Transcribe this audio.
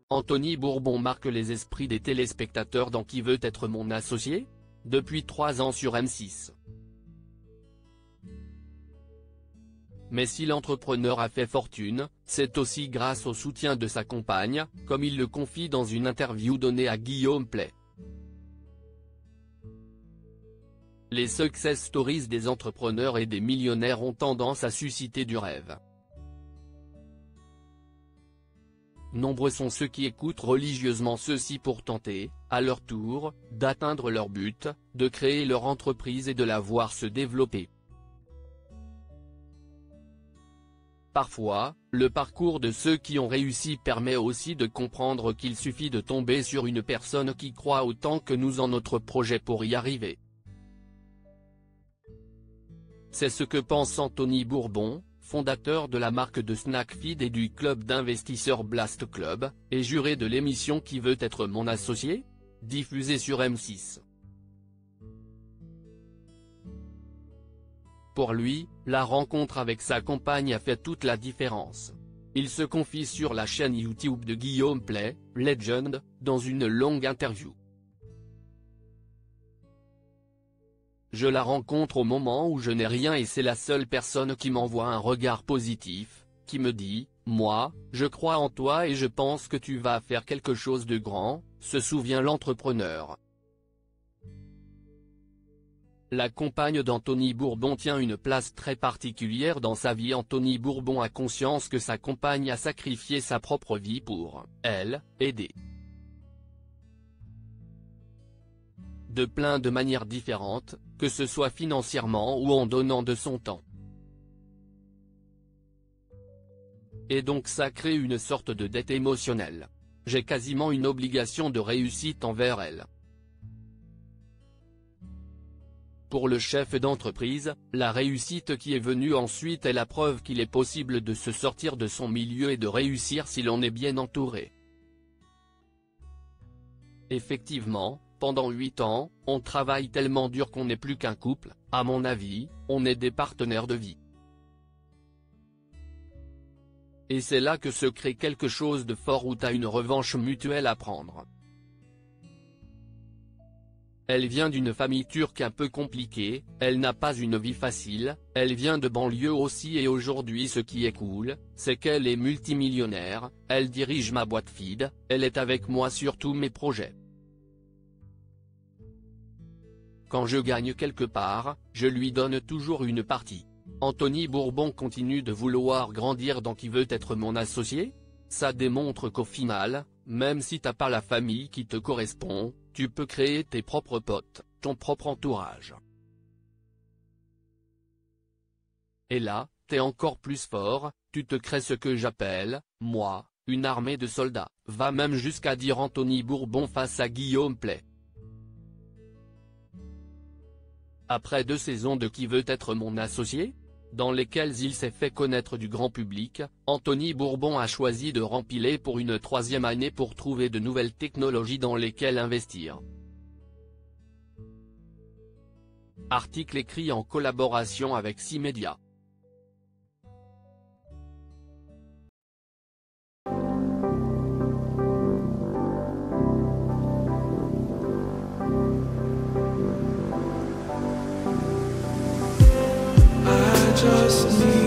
Anthony Bourbon marque les esprits des téléspectateurs dans Qui veut être mon associé ? Depuis 3 ans sur M6. Mais si l'entrepreneur a fait fortune, c'est aussi grâce au soutien de sa compagne, comme il le confie dans une interview donnée à Guillaume Play. Les success stories des entrepreneurs et des millionnaires ont tendance à susciter du rêve. Nombreux sont ceux qui écoutent religieusement ceux-ci pour tenter, à leur tour, d'atteindre leur but, de créer leur entreprise et de la voir se développer. Parfois, le parcours de ceux qui ont réussi permet aussi de comprendre qu'il suffit de tomber sur une personne qui croit autant que nous en notre projet pour y arriver. C'est ce que pense Anthony Bourbon, fondateur de la marque de snack feed et du club d'investisseurs Blast Club, et juré de l'émission Qui veut être mon associé ? Diffusée sur M6. Pour lui, la rencontre avec sa compagne a fait toute la différence. Il se confie sur la chaîne YouTube de Guillaume Play, Legend, dans une longue interview. Je la rencontre au moment où je n'ai rien et c'est la seule personne qui m'envoie un regard positif, qui me dit « Moi, je crois en toi et je pense que tu vas faire quelque chose de grand », se souvient l'entrepreneur. La compagne d'Anthony Bourbon tient une place très particulière dans sa vie. Anthony Bourbon a conscience que sa compagne a sacrifié sa propre vie pour, elle, aider. De plein de manières différentes, que ce soit financièrement ou en donnant de son temps. Et donc ça crée une sorte de dette émotionnelle. J'ai quasiment une obligation de réussite envers elle. Pour le chef d'entreprise, la réussite qui est venue ensuite est la preuve qu'il est possible de se sortir de son milieu et de réussir si l'on est bien entouré. Effectivement, pendant 8 ans, on travaille tellement dur qu'on n'est plus qu'un couple, à mon avis, on est des partenaires de vie. Et c'est là que se crée quelque chose de fort où t'as une revanche mutuelle à prendre. Elle vient d'une famille turque un peu compliquée, elle n'a pas une vie facile, elle vient de banlieue aussi et aujourd'hui ce qui est cool, c'est qu'elle est multimillionnaire, elle dirige ma boîte feed, elle est avec moi sur tous mes projets. Quand je gagne quelque part, je lui donne toujours une partie. Anthony Bourbon continue de vouloir grandir dans Qui veut être mon associé ? Ça démontre qu'au final, même si t'as pas la famille qui te correspond, tu peux créer tes propres potes, ton propre entourage. Et là, t'es encore plus fort, tu te crées ce que j'appelle, moi, une armée de soldats, va même jusqu'à dire Anthony Bourbon face à Guillaume Play. Après 2 saisons de Qui veut être mon associé ? Dans lesquelles il s'est fait connaître du grand public, Anthony Bourbon a choisi de rempiler pour une 3e année pour trouver de nouvelles technologies dans lesquelles investir. Article écrit en collaboration avec 6 médias. Just need